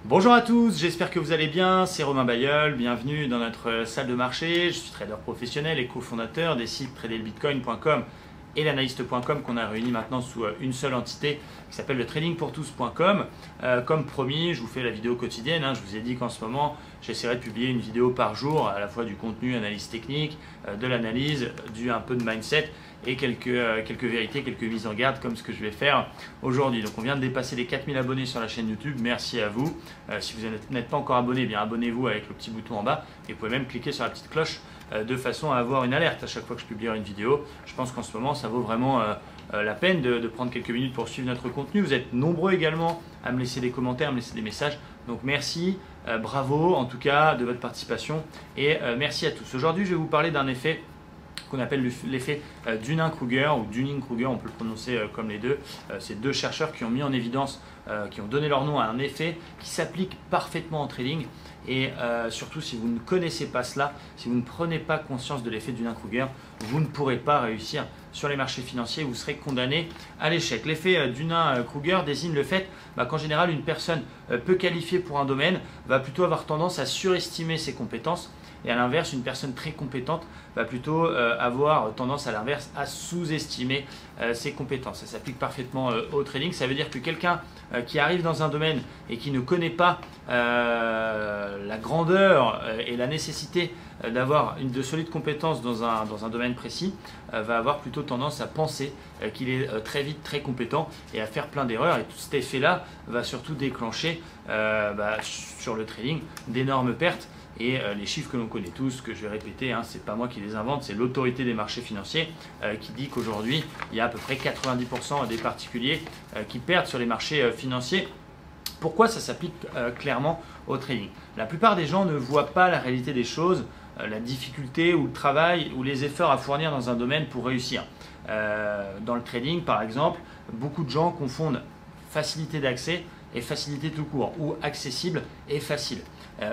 Bonjour à tous, j'espère que vous allez bien, c'est Romain Bayeul, bienvenue dans notre salle de marché. Je suis trader professionnel et cofondateur des sites traderbitcoin.com et l'analyste.com qu'on a réunis maintenant sous une seule entité qui s'appelle le tradingpourtous.com. Comme promis, je vous fais la vidéo quotidienne. Je vous ai dit qu'en ce moment, j'essaierai de publier une vidéo par jour, à la fois du contenu, analyse technique, de l'analyse, un peu de mindset et quelques vérités, quelques mises en garde comme ce que je vais faire aujourd'hui. Donc on vient de dépasser les 4000 abonnés sur la chaîne YouTube, merci à vous. Si vous n'êtes pas encore abonné, bien abonnez-vous avec le petit bouton en bas et vous pouvez même cliquer sur la petite cloche de façon à avoir une alerte à chaque fois que je publierai une vidéo. Je pense qu'en ce moment ça vaut vraiment la peine de prendre quelques minutes pour suivre notre contenu. Vous êtes nombreux également à me laisser des commentaires, à me laisser des messages. Donc merci, bravo en tout cas de votre participation et merci à tous. Aujourd'hui je vais vous parler d'un effet qu'on appelle l'effet Dunning-Kruger ou Dunning-Kruger, on peut le prononcer comme les deux. C'est deux chercheurs qui ont mis en évidence, qui ont donné leur nom à un effet qui s'applique parfaitement en trading. Et surtout, si vous ne connaissez pas cela, si vous ne prenez pas conscience de l'effet Dunning-Kruger, vous ne pourrez pas réussir sur les marchés financiers, vous serez condamné à l'échec. L'effet Dunning-Kruger désigne le fait qu'en général, une personne peu qualifiée pour un domaine va plutôt avoir tendance à surestimer ses compétences. Et à l'inverse, une personne très compétente va plutôt avoir tendance à l'inverse à sous-estimer ses compétences. Ça s'applique parfaitement au trading. Ça veut dire que quelqu'un qui arrive dans un domaine et qui ne connaît pas la grandeur et la nécessité d'avoir de solides compétences dans un domaine précis va avoir plutôt tendance à penser qu'il est très vite très compétent et à faire plein d'erreurs. Et tout cet effet-là va surtout déclencher sur le trading d'énormes pertes. Et les chiffres que l'on connaît tous, que je vais répéter, ce n'est pas moi qui les invente, c'est l'autorité des marchés financiers qui dit qu'aujourd'hui, il y a à peu près 90% des particuliers qui perdent sur les marchés financiers. Pourquoi ça s'applique clairement au trading? La plupart des gens ne voient pas la réalité des choses, la difficulté ou le travail ou les efforts à fournir dans un domaine pour réussir. Dans le trading, par exemple, beaucoup de gens confondent facilité d'accès et facilité tout court, ou accessible et facile.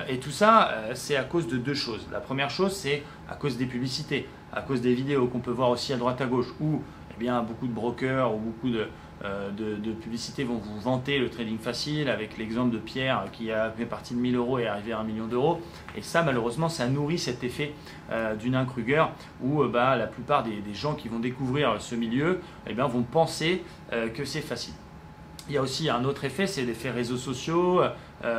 Et tout ça, c'est à cause de deux choses. La première chose, c'est à cause des publicités, à cause des vidéos qu'on peut voir aussi à droite à gauche, où beaucoup de brokers ou beaucoup de publicités vont vous vanter le trading facile, avec l'exemple de Pierre qui a fait partie de 1000 € et est arrivé à 1 million d'euros. Et ça, malheureusement, ça nourrit cet effet Dunning-Kruger, où la plupart des gens qui vont découvrir ce milieu vont penser que c'est facile. Il y a aussi un autre effet, c'est l'effet réseaux sociaux,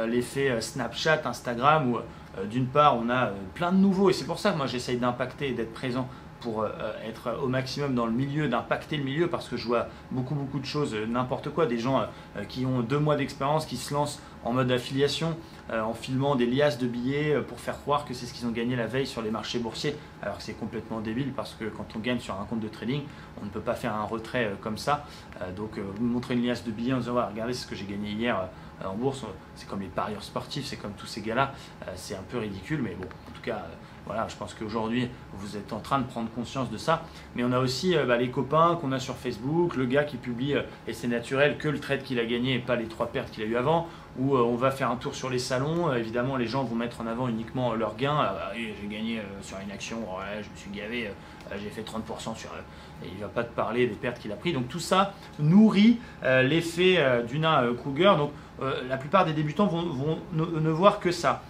l'effet Snapchat, Instagram, où d'une part on a plein de nouveaux, et c'est pour ça que moi j'essaye d'impacter et d'être présent pour être au maximum dans le milieu, d'impacter le milieu, parce que je vois beaucoup de choses, n'importe quoi, des gens qui ont 2 mois d'expérience, qui se lancent en mode affiliation, en filmant des liasses de billets pour faire croire que c'est ce qu'ils ont gagné la veille sur les marchés boursiers, alors que c'est complètement débile, parce que quand on gagne sur un compte de trading, on ne peut pas faire un retrait comme ça. Donc vous montrer une liasse de billets en disant voilà, regardez ce que j'ai gagné hier en bourse, c'est comme les parieurs sportifs, c'est comme tous ces gars-là, c'est un peu ridicule, mais bon, en tout cas, voilà, je pense qu'aujourd'hui, vous êtes en train de prendre conscience de ça. Mais on a aussi les copains qu'on a sur Facebook, le gars qui publie, et c'est naturel, que le trade qu'il a gagné et pas les 3 pertes qu'il a eu avant, où on va faire un tour sur les salons. Évidemment, les gens vont mettre en avant uniquement leurs gains. J'ai gagné sur une action, ouais, je me suis gavé, j'ai fait 30% sur... et il ne va pas te parler des pertes qu'il a pris. Donc tout ça nourrit l'effet Dunning-Kruger. Donc la plupart des débutants vont ne voir que ça.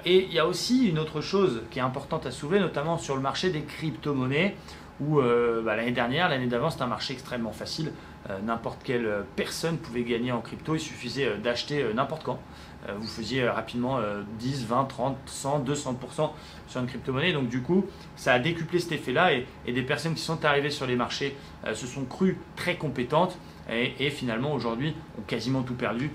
Et il y a aussi une autre chose qui est importante à soulever, notamment sur le marché des crypto-monnaies, où l'année dernière, l'année d'avant, c'était un marché extrêmement facile. N'importe quelle personne pouvait gagner en crypto, il suffisait d'acheter n'importe quand. Vous faisiez rapidement 10, 20, 30, 100, 200% sur une crypto-monnaie. Donc du coup, ça a décuplé cet effet-là et des personnes qui sont arrivées sur les marchés se sont crues très compétentes et finalement aujourd'hui ont quasiment tout perdu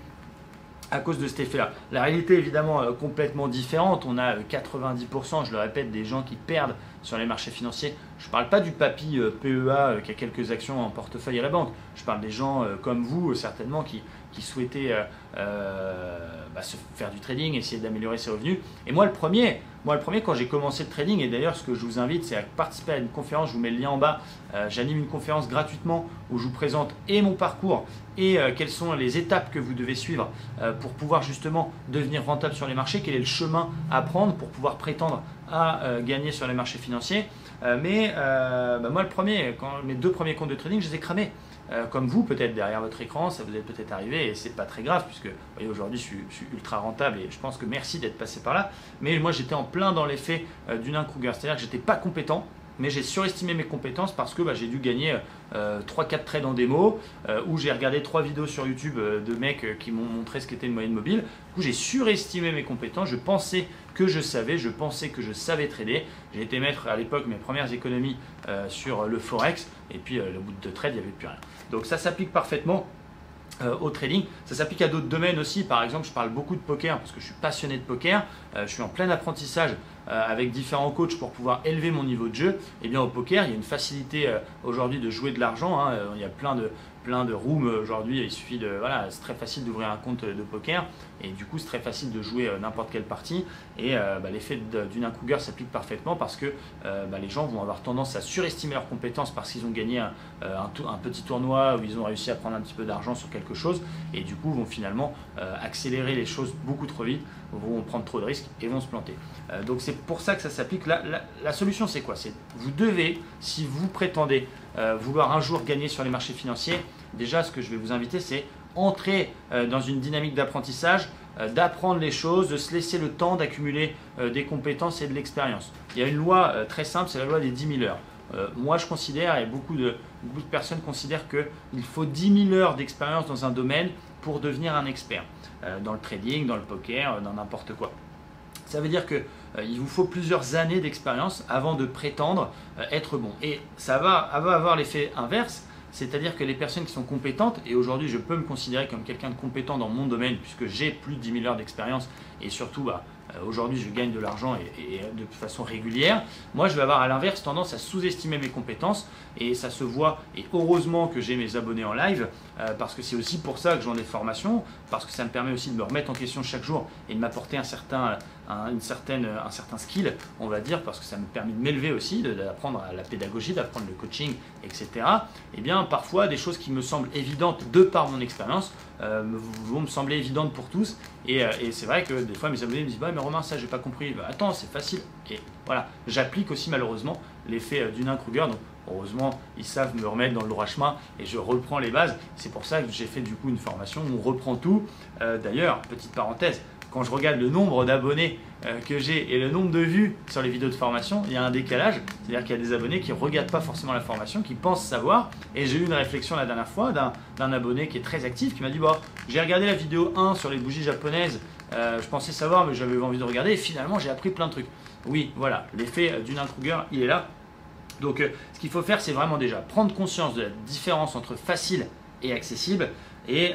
à cause de cet effet-là. La réalité est évidemment complètement différente. On a 90%, je le répète, des gens qui perdent sur les marchés financiers. Je ne parle pas du papy PEA qui a quelques actions en portefeuille à la banque. Je parle des gens comme vous, certainement, qui souhaitaient se faire du trading, essayer d'améliorer ses revenus. Et moi, le premier, quand j'ai commencé le trading, et d'ailleurs, ce que je vous invite, c'est à participer à une conférence. Je vous mets le lien en bas. J'anime une conférence gratuitement où je vous présente et mon parcours et quelles sont les étapes que vous devez suivre pour pouvoir justement devenir rentable sur les marchés, quel est le chemin à prendre pour pouvoir prétendre à gagner sur les marchés financiers. Moi, mes 2 premiers comptes de trading, je les ai cramés. comme vous peut-être derrière votre écran, ça vous est peut-être arrivé et c'est pas très grave puisque vous voyez aujourd'hui je suis ultra rentable et je pense que merci d'être passé par là. Mais moi j'étais en plein dans l'effet Dunning-Kruger, c'est-à-dire que j'étais pas compétent. Mais j'ai surestimé mes compétences parce que j'ai dû gagner 3-4 trades en démo, où j'ai regardé 3 vidéos sur YouTube de mecs qui m'ont montré ce qu'était une moyenne mobile. Du coup, j'ai surestimé mes compétences, je pensais que je savais trader. J'ai été mettre à l'époque mes premières économies sur le Forex, et puis au bout de 2 trades, il n'y avait plus rien. Donc ça s'applique parfaitement au trading. Ça s'applique à d'autres domaines aussi. Par exemple, je parle beaucoup de poker parce que je suis passionné de poker. Je suis en plein apprentissage avec différents coachs pour pouvoir élever mon niveau de jeu. Et bien au poker, il y a une facilité aujourd'hui de jouer de l'argent. Il y a plein de rooms aujourd'hui. Il suffit c'est très facile d'ouvrir un compte de poker et du coup c'est très facile de jouer n'importe quelle partie. Et l'effet Dunning-Kruger s'applique parfaitement parce que les gens vont avoir tendance à surestimer leurs compétences parce qu'ils ont gagné un petit tournoi où ils ont réussi à prendre un petit peu d'argent sur quelque chose et du coup vont finalement accélérer les choses beaucoup trop vite, vont prendre trop de risques et vont se planter. Donc c'est pour ça que ça s'applique. La solution c'est quoi? C'est vous devez, si vous prétendez vouloir un jour gagner sur les marchés financiers, déjà ce que je vais vous inviter c'est entrer dans une dynamique d'apprentissage, d'apprendre les choses, de se laisser le temps d'accumuler des compétences et de l'expérience. Il y a une loi très simple, c'est la loi des 10 000 heures. Moi je considère, et beaucoup de personnes considèrent qu'il faut 10 000 heures d'expérience dans un domaine pour devenir un expert, dans le trading, dans le poker, dans n'importe quoi. Ça veut dire qu'il vous faut plusieurs années d'expérience avant de prétendre être bon. Et ça va avoir l'effet inverse, c'est-à-dire que les personnes qui sont compétentes, et aujourd'hui je peux me considérer comme quelqu'un de compétent dans mon domaine puisque j'ai plus de 10 000 heures d'expérience et surtout aujourd'hui je gagne de l'argent et de façon régulière. Moi je vais avoir à l'inverse tendance à sous-estimer mes compétences et ça se voit, et heureusement que j'ai mes abonnés en live parce que c'est aussi pour ça que j'en ai formation, parce que ça me permet aussi de me remettre en question chaque jour et de m'apporter un certain skill, on va dire, parce que ça me permet de m'élever aussi, d'apprendre à la pédagogie, d'apprendre le coaching, etc. Et bien parfois des choses qui me semblent évidentes de par mon expérience vont me sembler évidentes pour tous et c'est vrai que des fois mes abonnés me disent bah, mais Romain ça j'ai pas compris, attends c'est facile, et voilà, j'applique aussi malheureusement l'effet Dunning-Kruger. Donc heureusement ils savent me remettre dans le droit chemin et je reprends les bases. C'est pour ça que j'ai fait du coup une formation où on reprend tout. D'ailleurs, petite parenthèse, quand je regarde le nombre d'abonnés que j'ai et le nombre de vues sur les vidéos de formation, il y a un décalage. C'est-à-dire qu'il y a des abonnés qui ne regardent pas forcément la formation, qui pensent savoir. Et j'ai eu une réflexion la dernière fois d'un abonné qui est très actif, qui m'a dit bah, j'ai regardé la vidéo 1 sur les bougies japonaises, je pensais savoir mais j'avais envie de regarder et finalement j'ai appris plein de trucs. Oui, voilà, l'effet Dunning-Kruger, il est là. Donc ce qu'il faut faire, c'est vraiment déjà prendre conscience de la différence entre facile et accessible et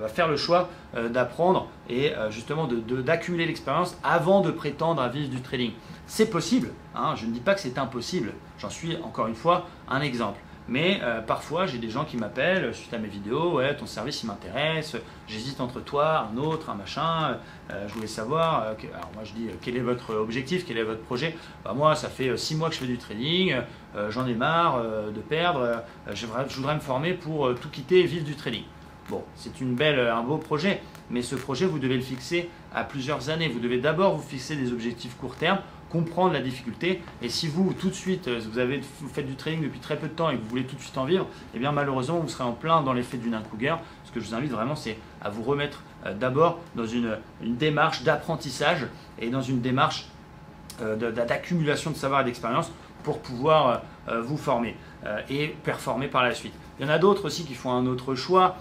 faire le choix d'apprendre et justement d'accumuler l'expérience avant de prétendre à vivre du trading. C'est possible, hein, je ne dis pas que c'est impossible, j'en suis encore une fois un exemple. Mais parfois j'ai des gens qui m'appellent suite à mes vidéos, ouais ton service il m'intéresse, j'hésite entre toi, un autre, un machin, je voulais savoir, alors moi je dis quel est votre objectif, quel est votre projet. Bah, moi ça fait 6 mois que je fais du trading, j'en ai marre de perdre, je voudrais me former pour tout quitter et vivre du trading. Bon, c'est un beau projet, mais ce projet vous devez le fixer à plusieurs années, vous devez d'abord vous fixer des objectifs court terme, comprendre la difficulté, et si vous tout de suite vous faites du trading depuis très peu de temps et que vous voulez tout de suite en vivre, eh bien malheureusement vous serez en plein dans l'effet Dunning-Kruger. Ce que je vous invite vraiment c'est à vous remettre d'abord dans une démarche d'apprentissage et dans une démarche d'accumulation de savoir et d'expérience pour pouvoir vous former et performer par la suite. Il y en a d'autres aussi qui font un autre choix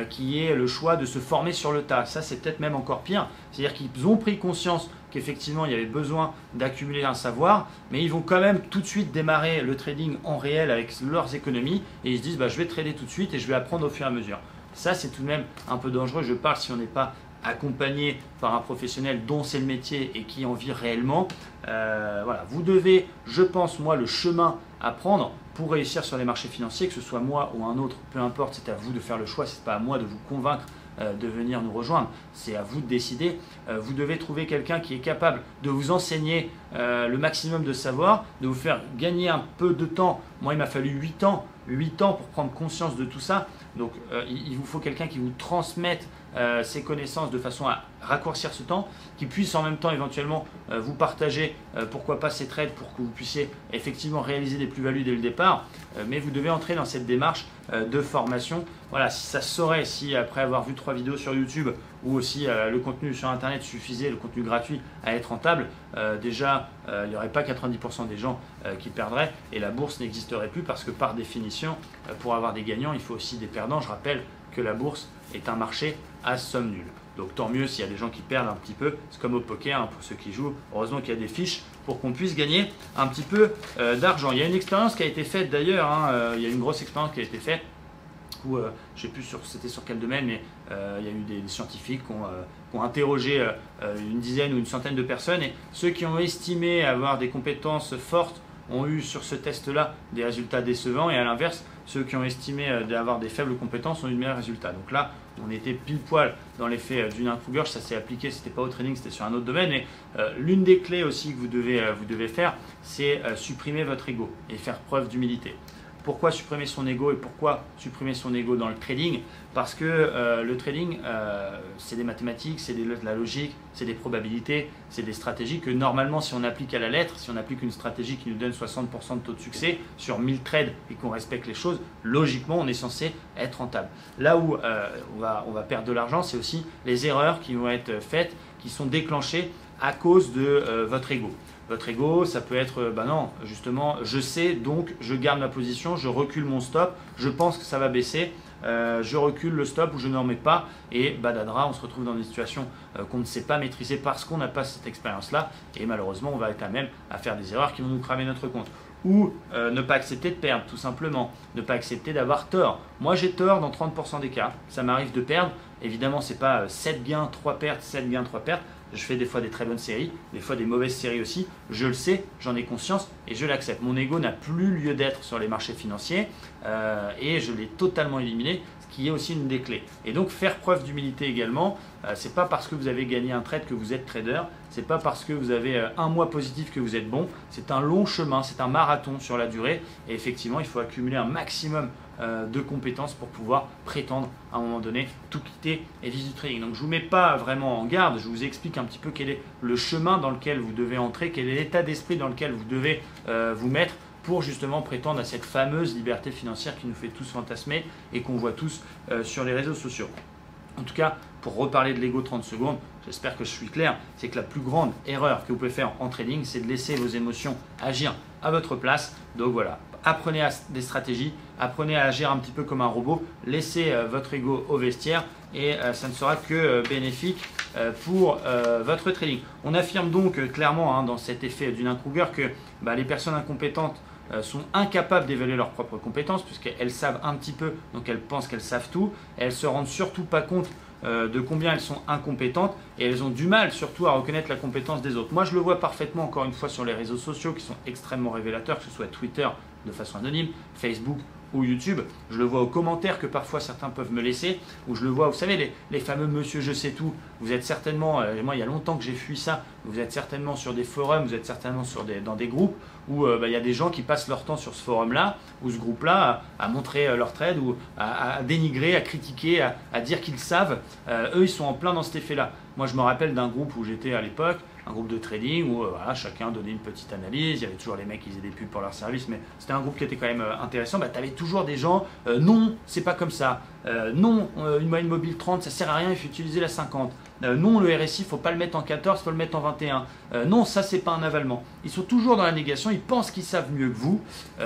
qui est le choix de se former sur le tas. Ça c'est peut-être même encore pire, c'est-à-dire qu'ils ont pris conscience qu'effectivement il y avait besoin d'accumuler un savoir, mais ils vont quand même tout de suite démarrer le trading en réel avec leurs économies et ils se disent bah, je vais trader tout de suite et je vais apprendre au fur et à mesure. Ça c'est tout de même un peu dangereux, je parle si on n'est pas accompagné par un professionnel dont c'est le métier et qui en vit réellement. Voilà, vous devez, je pense moi, le chemin à prendre pour réussir sur les marchés financiers, que ce soit moi ou un autre, peu importe, c'est à vous de faire le choix, c'est pas à moi de vous convaincre de venir nous rejoindre, c'est à vous de décider. Vous devez trouver quelqu'un qui est capable de vous enseigner le maximum de savoir, de vous faire gagner un peu de temps. Moi il m'a fallu 8 ans pour prendre conscience de tout ça, donc il vous faut quelqu'un qui vous transmette ses connaissances de façon à raccourcir ce temps, qui puisse en même temps éventuellement vous partager pourquoi pas ces trades pour que vous puissiez effectivement réaliser des plus-values dès le départ. Mais vous devez entrer dans cette démarche de formation. Voilà, si ça se saurait, si après avoir vu 3 vidéos sur YouTube ou aussi le contenu sur Internet suffisait, le contenu gratuit, à être rentable, déjà il n'y aurait pas 90% des gens qui perdraient et la bourse n'existerait plus parce que par définition, pour avoir des gagnants, il faut aussi des perdants. Je rappelle que la bourse est un marché à somme nulle. Donc tant mieux s'il y a des gens qui perdent un petit peu, c'est comme au poker hein, pour ceux qui jouent. Heureusement qu'il y a des fiches pour qu'on puisse gagner un petit peu d'argent. Il y a une expérience qui a été faite d'ailleurs, hein, il y a une grosse expérience qui a été faite où, je ne sais plus c'était sur quel domaine, mais il y a eu des scientifiques qui ont interrogé une dizaine ou une centaine de personnes et ceux qui ont estimé avoir des compétences fortes ont eu sur ce test-là des résultats décevants et à l'inverse, ceux qui ont estimé d'avoir des faibles compétences ont eu de meilleurs résultats. Donc là, on était pile poil dans l'effet du Dunning-Kruger, ça s'est appliqué, c'était pas au trading, c'était sur un autre domaine. Et l'une des clés aussi que vous devez faire, c'est supprimer votre ego et faire preuve d'humilité. Pourquoi supprimer son ego et pourquoi supprimer son ego dans le trading? Parce que le trading, c'est des mathématiques, c'est de la logique, c'est des probabilités, c'est des stratégies que normalement, si on applique à la lettre, si on applique une stratégie qui nous donne 60% de taux de succès sur 1000 trades et qu'on respecte les choses, logiquement, on est censé être rentable. Là où on va perdre de l'argent, c'est aussi les erreurs qui vont être faites, qui sont déclenchées à cause de votre ego. Votre ego, ça peut être, non, justement, je sais, donc je garde ma position, je recule mon stop, je pense que ça va baisser, je recule le stop ou je n'en mets pas et badadra, on se retrouve dans des situations qu'on ne sait pas maîtriser parce qu'on n'a pas cette expérience-là et malheureusement, on va être à même à faire des erreurs qui vont nous cramer notre compte. Ou ne pas accepter de perdre, tout simplement, ne pas accepter d'avoir tort. Moi, j'ai tort dans 30% des cas, ça m'arrive de perdre, évidemment, ce n'est pas 7 gains, 3 pertes, 7 gains, 3 pertes. Je fais des fois des très bonnes séries, des fois des mauvaises séries aussi. Je le sais, j'en ai conscience et je l'accepte. Mon ego n'a plus lieu d'être sur les marchés financiers et je l'ai totalement éliminé, ce qui est aussi une des clés. Et donc faire preuve d'humilité également. C'est pas parce que vous avez gagné un trade que vous êtes trader. C'est pas parce que vous avez un mois positif que vous êtes bon. C'est un long chemin, c'est un marathon sur la durée. Et effectivement, il faut accumuler un maximum de compétences pour pouvoir prétendre à un moment donné tout quitter et vivre du trading. Donc je ne vous mets pas vraiment en garde, je vous explique un petit peu quel est le chemin dans lequel vous devez entrer, quel est l'état d'esprit dans lequel vous devez vous mettre pour justement prétendre à cette fameuse liberté financière qui nous fait tous fantasmer et qu'on voit tous sur les réseaux sociaux. En tout cas, pour reparler de l'ego 30 secondes, j'espère que je suis clair, c'est que la plus grande erreur que vous pouvez faire en trading, c'est de laisser vos émotions agir à votre place. Donc voilà, apprenez des stratégies, apprenez à agir un petit peu comme un robot, laissez votre ego au vestiaire et ça ne sera que bénéfique pour votre trading. On affirme donc clairement dans cet effet du Dunning-Kruger que les personnes incompétentes sont incapables d'évaluer leurs propres compétences puisqu'elles savent un petit peu, donc elles pensent qu'elles savent tout. Elles ne se rendent surtout pas compte de combien elles sont incompétentes et elles ont du mal surtout à reconnaître la compétence des autres. Moi, je le vois parfaitement encore une fois sur les réseaux sociaux qui sont extrêmement révélateurs, que ce soit Twitter de façon anonyme, Facebook ou YouTube. Je le vois aux commentaires que parfois certains peuvent me laisser, ou je le vois, vous savez, les fameux monsieur je sais tout. Vous êtes certainement, moi il y a longtemps que j'ai fui ça, vous êtes certainement sur des forums, vous êtes certainement dans des groupes où il y a des gens qui passent leur temps sur ce forum-là ou ce groupe-là à montrer leur trade ou à dénigrer, à critiquer, à dire qu'ils savent. Eux, ils sont en plein dans cet effet-là. Moi, je me rappelle d'un groupe où j'étais à l'époque, un groupe de trading où chacun donnait une petite analyse. Il y avait toujours les mecs qui faisaient des pubs pour leur service, mais c'était un groupe qui était quand même intéressant. Tu avais toujours des gens, non, c'est pas comme ça. Non, une moyenne mobile 30, ça sert à rien, il faut utiliser la 50. Non, le RSI, il ne faut pas le mettre en 14, il faut le mettre en 21. Non, ça, c'est pas un avalement. Ils sont toujours dans la négation, ils pensent qu'ils savent mieux que vous.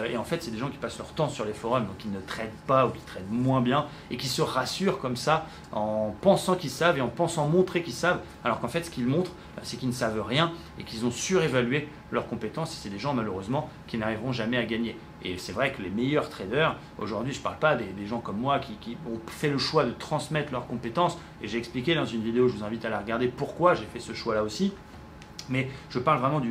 Et en fait, c'est des gens qui passent leur temps sur les forums, donc ils ne tradent pas ou qui tradent moins bien et qui se rassurent comme ça en pensant qu'ils savent et en pensant montrer qu'ils savent, alors qu'en fait, ce qu'ils montrent, c'est qu'ils ne savent rien et qu'ils ont surévalué leurs compétences. Et c'est des gens, malheureusement, qui n'arriveront jamais à gagner. Et c'est vrai que les meilleurs traders, aujourd'hui, je ne parle pas des gens comme moi qui ont fait le choix de transmettre leurs compétences. Et j'ai expliqué dans une vidéo, je vous invite à la regarder, pourquoi j'ai fait ce choix-là aussi. Mais je parle vraiment de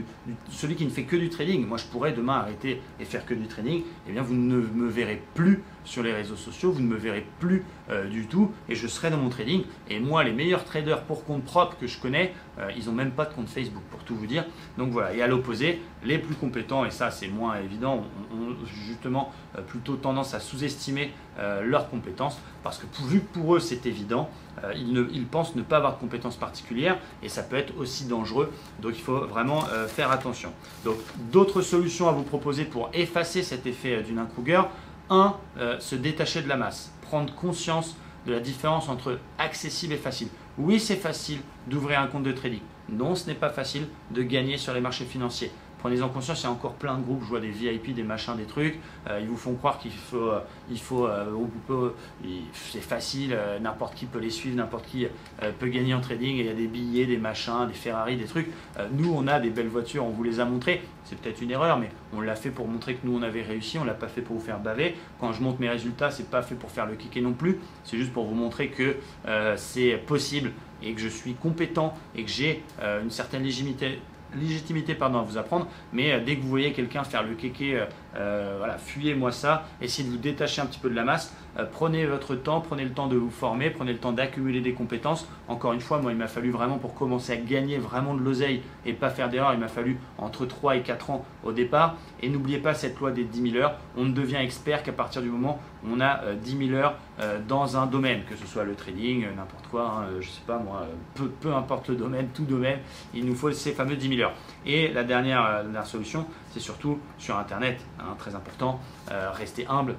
celui qui ne fait que du trading. Moi, je pourrais demain arrêter et faire que du trading. Eh bien, vous ne me verrez plus sur les réseaux sociaux, vous ne me verrez plus du tout et je serai dans mon trading. Et moi, les meilleurs traders pour compte propre que je connais, ils n'ont même pas de compte Facebook pour tout vous dire. Donc voilà, et à l'opposé, les plus compétents, et ça c'est moins évident, ont justement plutôt tendance à sous-estimer leurs compétences parce que vu que pour eux c'est évident, ils pensent ne pas avoir de compétences particulières et ça peut être aussi dangereux. Donc il faut vraiment faire attention. Donc d'autres solutions à vous proposer pour effacer cet effet Dunning-Kruger. 1. Se détacher de la masse. Prendre conscience de la différence entre accessible et facile. Oui, c'est facile d'ouvrir un compte de trading. Non, ce n'est pas facile de gagner sur les marchés financiers. Prenez-en conscience, il y a encore plein de groupes, je vois des VIP, des machins, des trucs. Ils vous font croire c'est facile, n'importe qui peut les suivre, n'importe qui peut gagner en trading. Et il y a des billets, des machins, des Ferrari, des trucs. Nous, on a des belles voitures, on vous les a montrées. C'est peut-être une erreur, mais on l'a fait pour montrer que nous, on avait réussi. On ne l'a pas fait pour vous faire baver. Quand je montre mes résultats, ce n'est pas fait pour faire le kéké non plus. C'est juste pour vous montrer que c'est possible et que je suis compétent et que j'ai une certaine légitimité à vous apprendre, mais dès que vous voyez quelqu'un faire le kéké, voilà, fuyez-moi ça, essayez de vous détacher un petit peu de la masse, prenez votre temps, prenez le temps de vous former, prenez le temps d'accumuler des compétences. Encore une fois, moi il m'a fallu vraiment pour commencer à gagner vraiment de l'oseille et pas faire d'erreur, il m'a fallu entre 3 et 4 ans au départ. Et n'oubliez pas cette loi des 10 000 heures, on ne devient expert qu'à partir du moment où on a 10 000 heures dans un domaine, que ce soit le trading, n'importe quoi, je sais pas moi, peu importe le domaine, tout domaine, il nous faut ces fameux 10 000 heures. Et la dernière solution, c'est surtout sur Internet, très important, rester humble,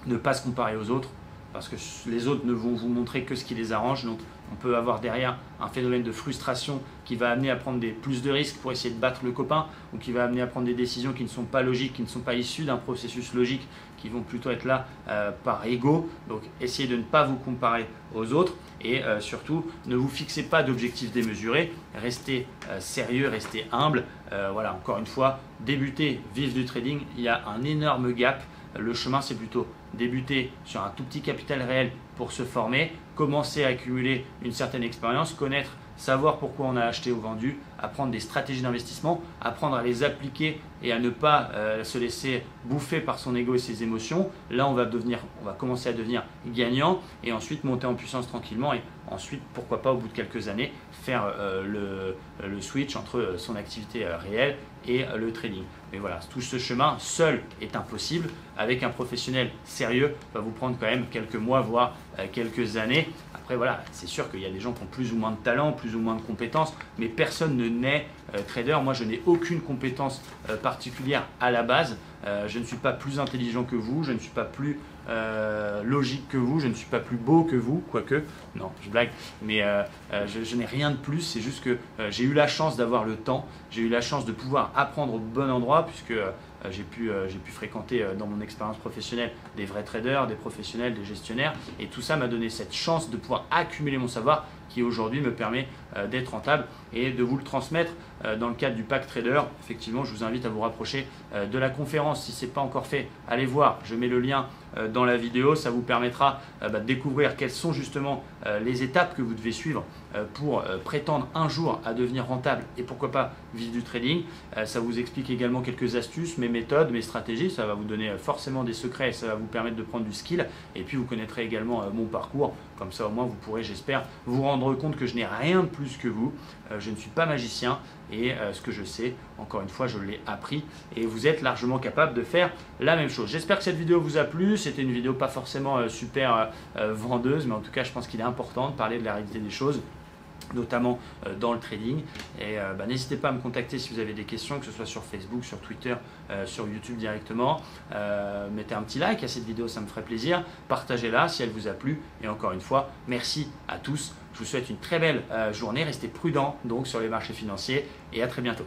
ne pas se comparer aux autres, parce que les autres ne vont vous montrer que ce qui les arrange. Donc on peut avoir derrière un phénomène de frustration qui va amener à prendre plus de risques pour essayer de battre le copain, ou qui va amener à prendre des décisions qui ne sont pas logiques, qui ne sont pas issues d'un processus logique, qui vont plutôt être là par ego. Donc essayez de ne pas vous comparer aux autres et surtout ne vous fixez pas d'objectifs démesurés, restez sérieux, restez humble. Voilà, encore une fois, débuter, vivre du trading, il y a un énorme gap. Le chemin, c'est plutôt débuter sur un tout petit capital réel pour se former, commencer à accumuler une certaine expérience, connaître, savoir pourquoi on a acheté ou vendu, apprendre des stratégies d'investissement, apprendre à les appliquer et à ne pas se laisser bouffer par son ego et ses émotions. Là, on va commencer à devenir gagnant et ensuite monter en puissance tranquillement et ensuite, pourquoi pas, au bout de quelques années, faire le switch entre son activité réelle et le trading. Mais voilà, tout ce chemin seul est impossible. Avec un professionnel sérieux, va vous prendre quand même quelques mois, voire quelques années. Après, voilà, c'est sûr qu'il y a des gens qui ont plus ou moins de talent, plus ou moins de compétences, mais personne ne naît trader. Moi, je n'ai aucune compétence particulière à la base. Je ne suis pas plus intelligent que vous, je ne suis pas plus logique que vous, je ne suis pas plus beau que vous, quoique, non, je blague, mais je n'ai rien de plus. C'est juste que j'ai eu la chance d'avoir le temps, j'ai eu la chance de pouvoir apprendre au bon endroit, puisque j'ai pu fréquenter dans mon expérience professionnelle des vrais traders, des professionnels, des gestionnaires, et tout ça m'a donné cette chance de pouvoir accumuler mon savoir qui aujourd'hui me permet d'être rentable et de vous le transmettre dans le cadre du pack trader. Effectivement, je vous invite à vous rapprocher de la conférence. Si ce n'est pas encore fait, allez voir, je mets le lien dans la vidéo. Ça vous permettra de découvrir quelles sont justement les étapes que vous devez suivre pour prétendre un jour à devenir rentable et pourquoi pas vivre du trading. Ça vous explique également quelques astuces, mes méthodes, mes stratégies. Ça va vous donner forcément des secrets et ça va vous permettre de prendre du skill. Et puis vous connaîtrez également mon parcours. Comme ça au moins vous pourrez, j'espère, vous rendre compte que je n'ai rien de plus que vous. Je ne suis pas magicien et ce que je sais, encore une fois, je l'ai appris et vous êtes largement capable de faire la même chose. J'espère que cette vidéo vous a plu. C'était une vidéo pas forcément super vendeuse, mais en tout cas, je pense qu'il est important de parler de la réalité des choses, notamment dans le trading. Et n'hésitez pas à me contacter si vous avez des questions, que ce soit sur Facebook, sur Twitter, sur YouTube directement. Mettez un petit like à cette vidéo, ça me ferait plaisir. Partagez-la si elle vous a plu. Et encore une fois, merci à tous. Je vous souhaite une très belle journée. Restez prudents donc sur les marchés financiers et à très bientôt.